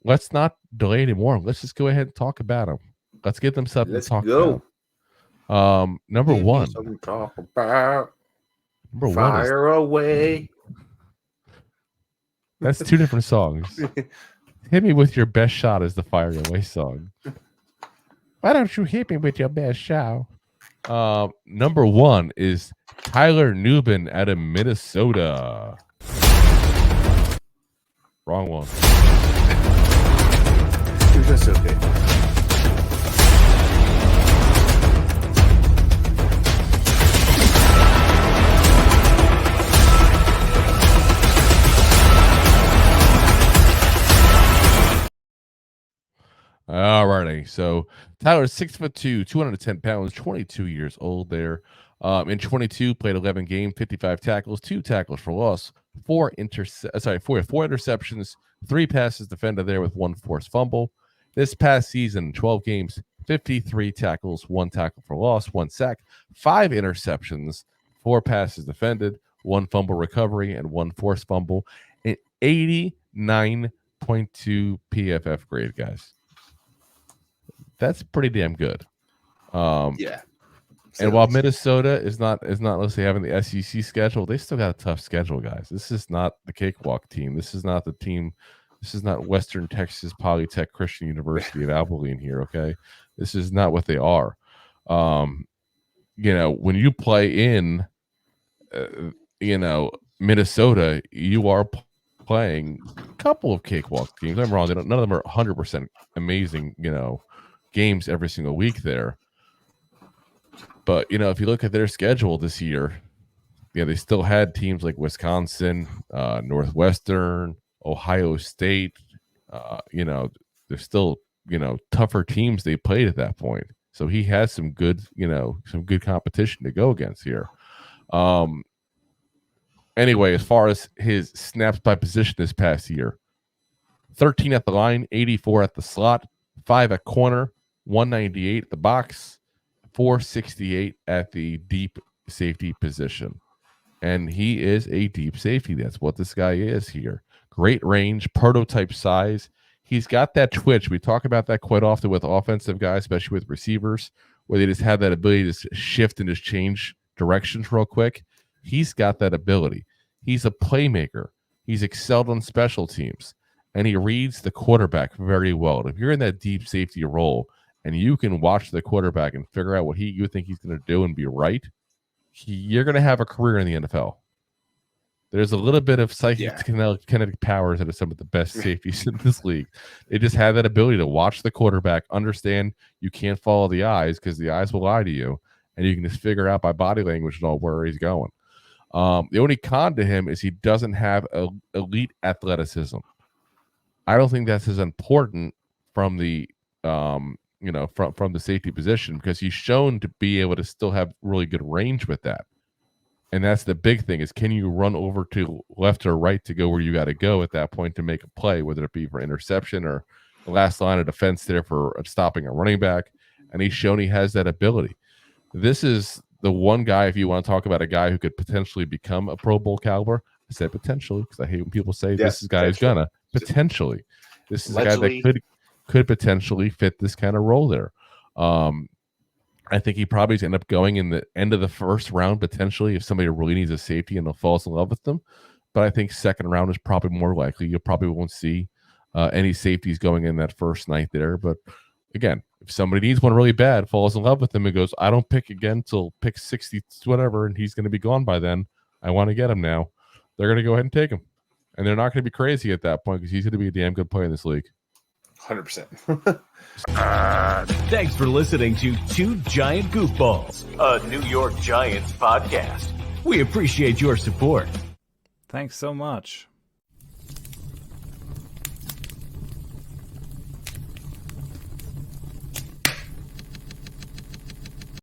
let's not delay anymore. Let's just go ahead and talk about them. Let's get them something Let's to talk go. about. Number Give me one. something to talk about. Number one is Fire away. that's two different songs. Hit me with your best shot is the Fire Away song. Why don't you hit me with your best shot? Number one is Tyler Nubin out of Minnesota. Wrong one. That's okay. Alrighty, so Tyler's 6'2", 210 pounds, 22 years old. There, in 22, played 11 games, 55 tackles, 2 tackles for loss, 4 interceptions, 3 passes defended there with 1 forced fumble. This past season, 12 games, 53 tackles, 1 tackle for loss, 1 sack, 5 interceptions, 4 passes defended, 1 fumble recovery, and 1 forced fumble. An 89.2 PFF grade, guys. That's pretty damn good. Yeah. And while Minnesota is not let's say having the SEC schedule, they still got a tough schedule, guys. This is not the cakewalk team. This is not the team. This is not Western Texas Polytech Christian University of Abilene here. Okay, this is not what they are. When you play in, Minnesota, you are playing a couple of cakewalk teams. I'm wrong. None of them are 100% amazing. Games every single week there. But, if you look at their schedule this year, they still had teams like Wisconsin, Northwestern, Ohio State. They're still, tougher teams they played at that point. So he has some good competition to go against here. Anyway, as far as his snaps by position this past year, 13 at the line, 84 at the slot, 5 at corner, 198 at the box, 468 at the deep safety position. And he is a deep safety. That's what this guy is here. Great range, prototype size. He's got that twitch. We talk about that quite often with offensive guys, especially with receivers, where they just have that ability to shift and just change directions real quick. He's got that ability. He's a playmaker. He's excelled on special teams, and he reads the quarterback very well. If you're in that deep safety role and you can watch the quarterback and figure out what you think he's going to do and be right, you're going to have a career in the NFL. There's a little bit of kinetic powers that are some of the best safeties in this league. They just have that ability to watch the quarterback, understand you can't follow the eyes because the eyes will lie to you, and you can just figure out by body language and all where he's going. The only con to him is he doesn't have elite athleticism. I don't think that's as important from the from the safety position, because he's shown to be able to still have really good range with that. And that's the big thing, is can you run over to left or right to go where you got to go at that point to make a play, whether it be for interception or the last line of defense there for stopping a running back. And he's shown he has that ability. This is the one guy, if you want to talk about a guy who could potentially become a Pro Bowl caliber, I said potentially because I hate when people say this is a guy who's gonna. Potentially. This is a guy that could potentially fit this kind of role there. I think he probably end up going in the end of the first round, potentially, if somebody really needs a safety and they'll fall in love with them. But I think second round is probably more likely. You probably won't see any safeties going in that first night there. But again, if somebody needs one really bad, falls in love with him and goes, I don't pick again till pick 60, whatever, and he's going to be gone by then. I want to get him now. They're going to go ahead and take him. And they're not going to be crazy at that point because he's going to be a damn good player in this league. 100%. Thanks for listening to Two Giant Goofballs, a New York Giants podcast. We appreciate your support. Thanks so much.